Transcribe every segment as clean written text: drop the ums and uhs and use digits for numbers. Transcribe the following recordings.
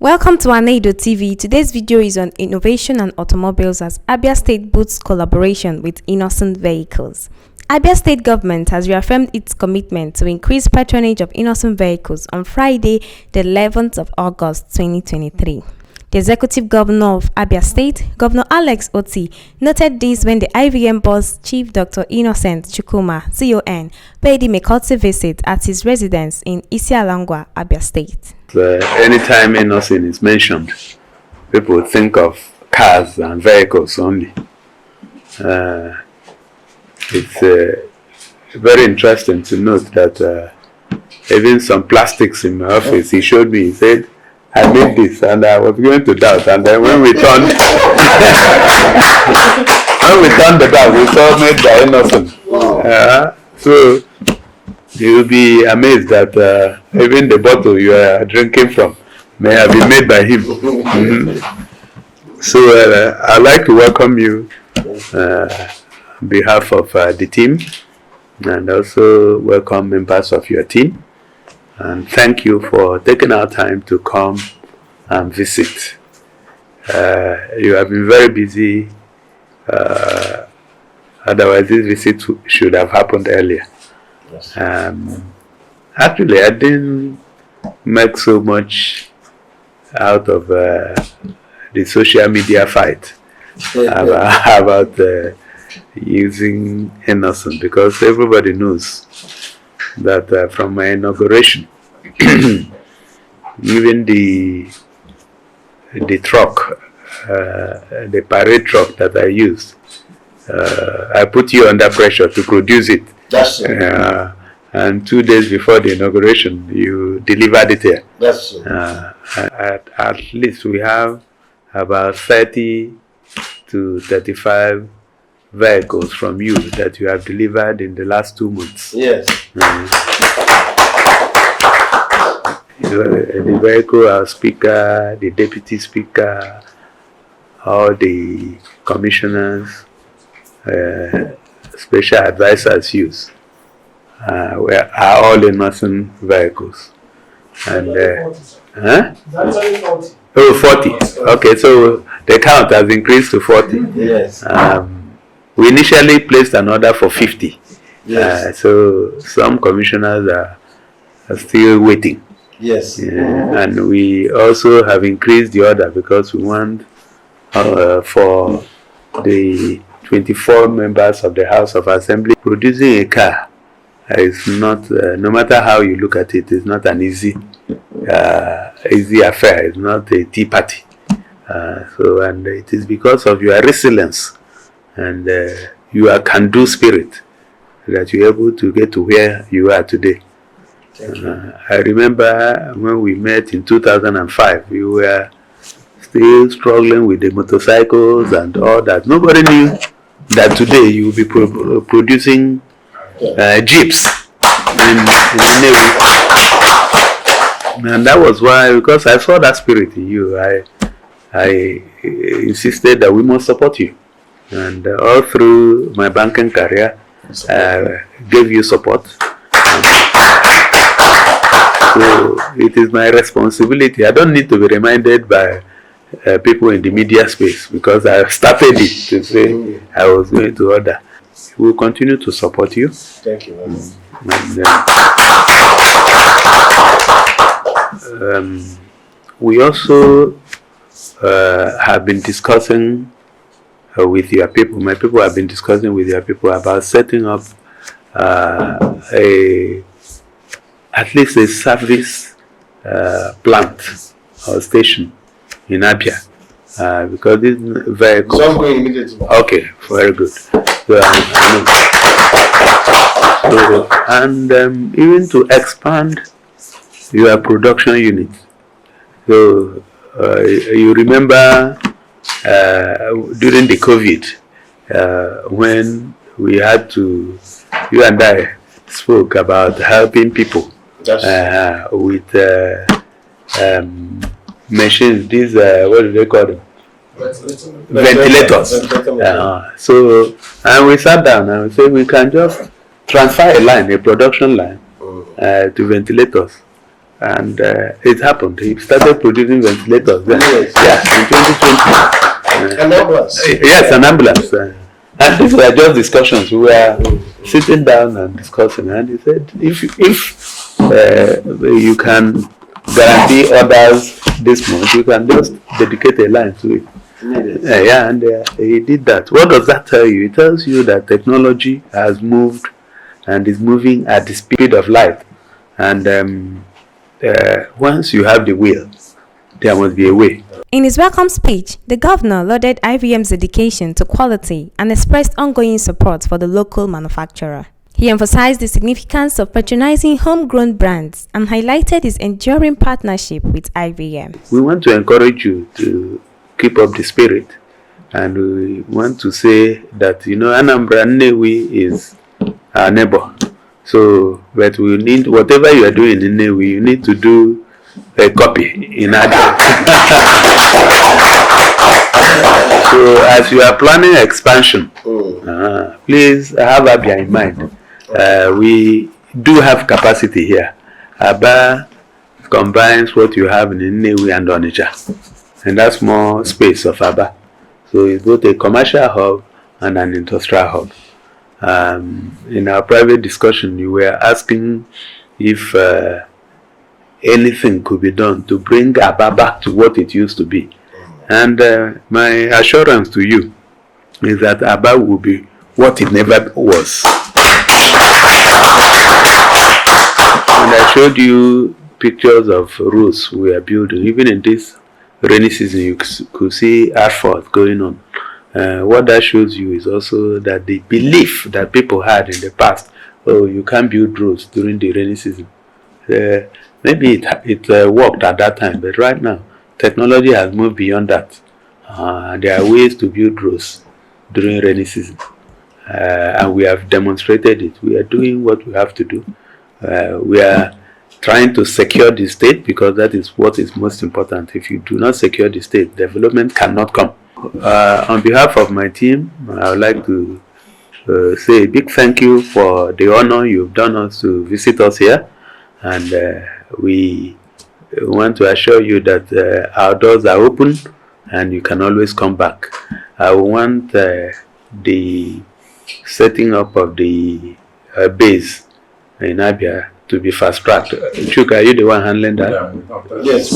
Welcome to Aneido TV. Today's video is on innovation and automobiles as Abia State boosts collaboration with Innoson Vechicles. Abia State government has reaffirmed its commitment to increase patronage of Innoson Vechicles on Friday, the 11th of August 2023. The Executive Governor of Abia State, Governor Alex Oti, noted this when the IVM boss Chief Dr. Innocent Chukwuma, CON, paid him a courtesy visit at his residence in Isialangwa, Abia State. Anytime Innoson is mentioned, people think of cars and vehicles only. It's very interesting to note that even some plastics in my office, he showed me, he said, I made this, and I was going to doubt, and then when we turned the bag, we saw made by Innoson. So you'll be amazed that even the bottle you are drinking from may have been made by him. So I'd like to welcome you on behalf of the team, and also welcome members of your team. And thank you for taking our time to come and visit. You have been very busy. Otherwise, this visit should have happened earlier. Yes. Actually, I didn't make so much out of the social media fight about using Innoson, because everybody knows that from my inauguration, even the truck, the parade truck that I used, I put you under pressure to produce it. That's it. And 2 days before the inauguration, you delivered it here. That's it. At least we have about 30 to 35 vehicles from you that you have delivered in the last 2 months. Yes. The vehicle, our speaker, the deputy speaker, all the commissioners, special advisors use are all Innoson vehicles. And That's only 40. Oh, 40. Okay, so the count has increased to 40. Yes. We initially placed an order for 50. Yes. So some commissioners are still waiting. Yes. And we also have increased the order because we want for the 24 members of the House of Assembly. Producing a car is not, no matter how you look at it, it's not an easy affair. It's not a tea party. And it is because of your resilience and your can-do spirit that you're able to get to where you are today. I remember when we met in 2005, you were still struggling with the motorcycles and all that. Nobody knew that today you will be producing jeeps in Nnewi. And that was why, because I saw that spirit in you, I insisted that we must support you. And all through my banking career, gave you support. So it is my responsibility. I don't need to be reminded by people in the media space, because I started it to say I was going to order. We will continue to support you. Thank you. And, we also have been discussing with your people. My people have been discussing with your people about setting up at least a service plant or station in Abia, because this vehicle. So I'm going immediately. Okay, very good. So, and even to expand your production unit. So you remember during the COVID, when we had to, you and I spoke about helping people with machines. These what do they call them? Ventilators. So, and we sat down and we said we can just transfer a line, a production line, to ventilators. And it happened. He started producing ventilators then. Yes. In 2020. An ambulance. Yes, an ambulance. And these were just discussions. We were sitting down and discussing, and he said, if you can guarantee others this much, you can just dedicate a line to it. And he did that. What does that tell you? It tells you that technology has moved and is moving at the speed of light. And once you have the will, there must be a way. In his welcome speech, the governor lauded IVM's dedication to quality and expressed ongoing support for the local manufacturer. He emphasized the significance of patronizing homegrown brands and highlighted his enduring partnership with IVM. We want to encourage you to keep up the spirit, and we want to say that, Anambra Nnewi is our neighbor. So, but we need, whatever you are doing in Nnewi, you need to do a copy in Abia. So, as you are planning expansion, please have Abia in mind. We do have capacity here. Aba combines what you have in Nnewi and Onitsha, and that's more space of Aba. So it's both a commercial hub and an industrial hub. In our private discussion, you were asking if anything could be done to bring Aba back to what it used to be. And my assurance to you is that Aba will be what it never was. And I showed you pictures of roads we are building. Even in this rainy season, you could see asphalt going on. What that shows you is also that the belief that people had in the past, oh, you can't build roads during the rainy season. Maybe it worked at that time, but right now, technology has moved beyond that. There are ways to build roads during rainy season. And we have demonstrated it. We are doing what we have to do. We are trying to secure the state, because that is what is most important. If you do not secure the state, development cannot come. On behalf of my team, I would like to say a big thank you for the honor you've done us to visit us here. And we want to assure you that our doors are open and you can always come back. I want the setting up of the base in Abia to be fast tracked. Chuka, are you the one handling that? Yes.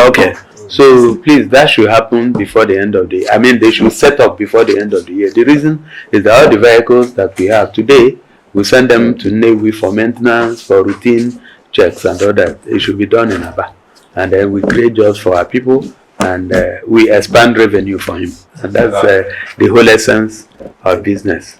Okay. So please, that should happen before the end of the. I mean, they should set up before the end of the year. The reason is that all the vehicles that we have today, we send them to Navy for maintenance, for routine checks and all that. It should be done in Aba, and then we create jobs for our people, and we expand revenue for him. And that's the whole essence of business.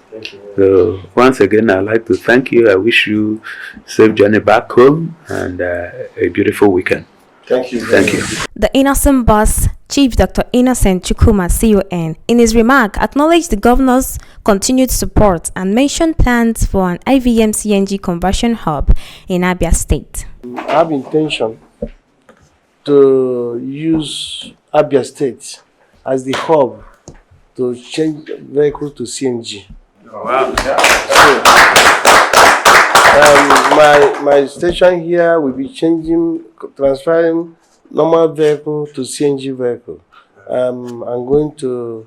So once again, I'd like to thank you. I wish you a safe journey back home and a beautiful weekend. Thank you. Thank you. The Innoson boss, Chief Dr. Innoson Chukwuma, CON, in his remark, acknowledged the governor's continued support and mentioned plans for an IVM CNG conversion hub in Abia State. I have intention to use Abia State as the hub to change vehicles to CNG. Oh, wow. So, my station here will be transferring normal vehicle to CNG vehicle. I'm going to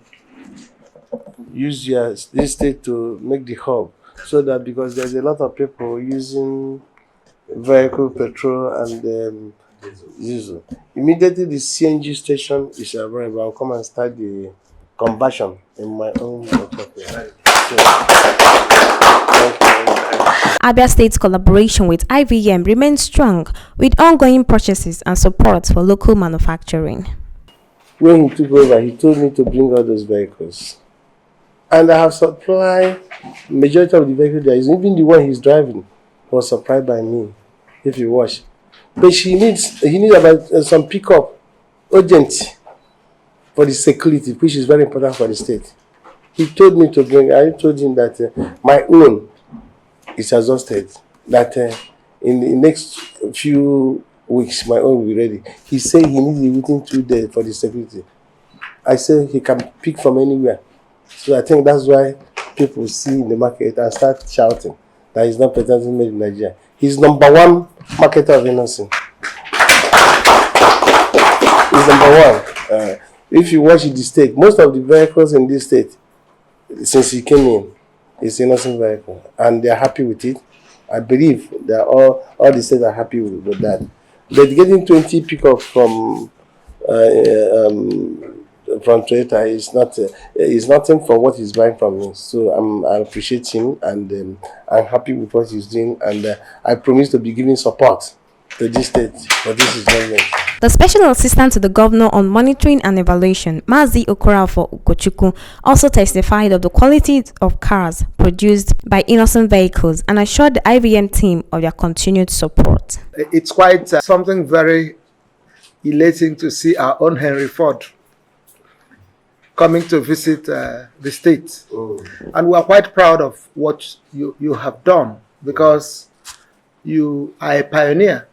use this state to make the hub, so that, because there's a lot of people using vehicle petrol and diesel. Immediately the CNG station is available, I'll come and start the conversion in my own motor. Abia State's collaboration with IVM remains strong, with ongoing purchases and support for local manufacturing. When he took over, he told me to bring all those vehicles. And I have supplied majority of the vehicles there. Even the one he's driving was supplied by me, if you watch. But he needs about some pickup, urgent, for the security, which is very important for the state. He told me to bring, I told him that my own is exhausted, that in the next few weeks, my own will be ready. He said he needs it within 2 days for the security. I said he can pick from anywhere. So I think that's why people see in the market and start shouting that is not patented made in Nigeria. He's number one marketer of Innoson. He's number one. If you watch the state, most of the vehicles in this state, since he came in, is Innoson vehicle, and they are happy with it. I believe that all the states are happy with that. But getting 20 pickup from Toyota is nothing from what he's buying from me. So I appreciate him, and I'm happy with what he's doing, and I promise to be giving support to this state for this is government. The Special Assistant to the Governor on Monitoring and Evaluation, Mazi Okorafor Ugochukwu, also testified of the quality of cars produced by Innoson Vechicles and assured the IVM team of their continued support. It's quite something very elating to see our own Henry Ford coming to visit the state. And we are quite proud of what you have done, because you are a pioneer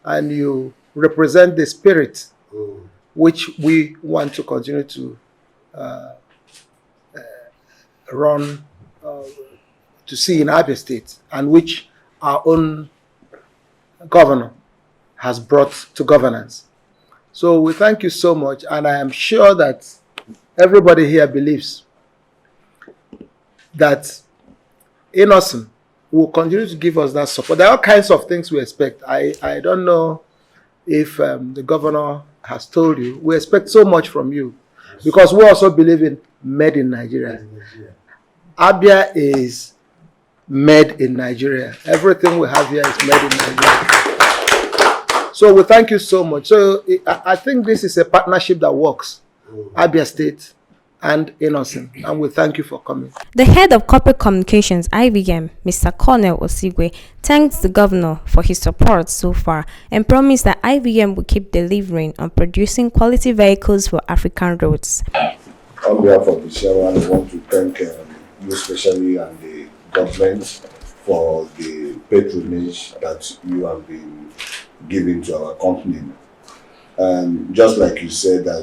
and you represent the spirit which we want to continue to run, to see in Abia State, and which our own governor has brought to governance. So we thank you so much, and I am sure that everybody here believes that Innoson will continue to give us that support. There are all kinds of things we expect. I don't know if the governor has told you. We expect so much from you, because we also believe in made in Nigeria. Abia is made in Nigeria. Everything we have here is made in Nigeria. So we thank you so much. So I think this is a partnership that works. Abia State and Innoson, and we thank you for coming. The head of corporate communications, IVM, Mr. Cornel Osigwe, thanks the governor for his support so far and promised that IVM will keep delivering on producing quality vehicles for African roads. On behalf of the chairman, I want to thank you especially and the government for the patronage that you have been giving to our company. And just like you said, I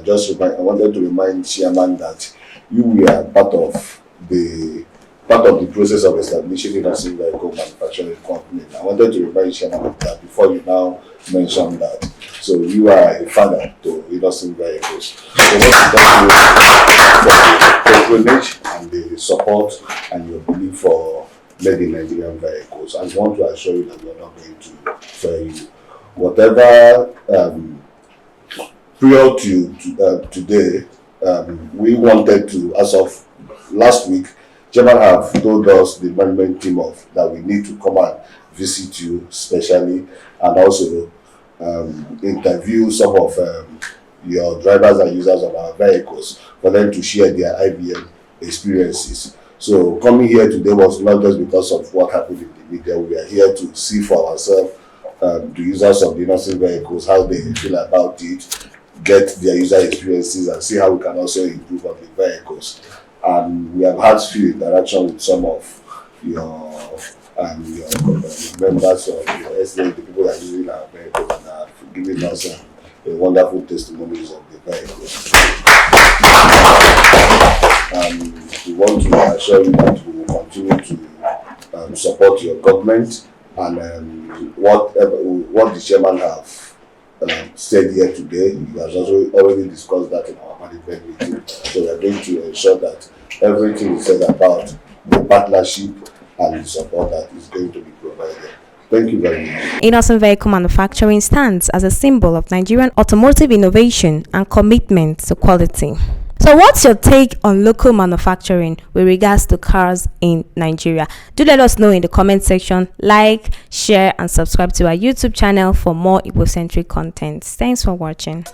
wanted to remind Chairman that you were part of the process of establishing Innoson Vehicle Manufacturing Company. I wanted to remind Chairman that before you now mention that. So you are a father to Innoson Vehicles. So I want to thank you for the patronage and the support and your belief for made in Nigerian vehicles. I want to assure you that we are not going to fail you. Whatever prior to today, we wanted to, as of last week, Chairman have told us, the management team, that we need to come and visit you specially, and also interview some of your drivers and users of our vehicles for them to share their IVM experiences. So coming here today was not just because of what happened in the media. We are here to see for ourselves, the users of the Innoson Vehicles, how they feel about it, get their user experiences, and see how we can also improve on the vehicles. And we have had few interaction with some of your members of your estate, the people that are using our vehicles, and are giving us wonderful testimonies of the vehicles. We want to assure you that we will continue to support your government, and what the chairman have said here today, he has also already discussed that in our management meeting. So we are going to ensure that everything is said about the partnership and the support that is going to be provided. Thank you very much. Innoson Vehicle Manufacturing stands as a symbol of Nigerian automotive innovation and commitment to quality. So what's your take on local manufacturing with regards to cars in Nigeria? Do let us know in the comment section. Like, share, and subscribe to our YouTube channel for more Igbo-centric content. Thanks for watching.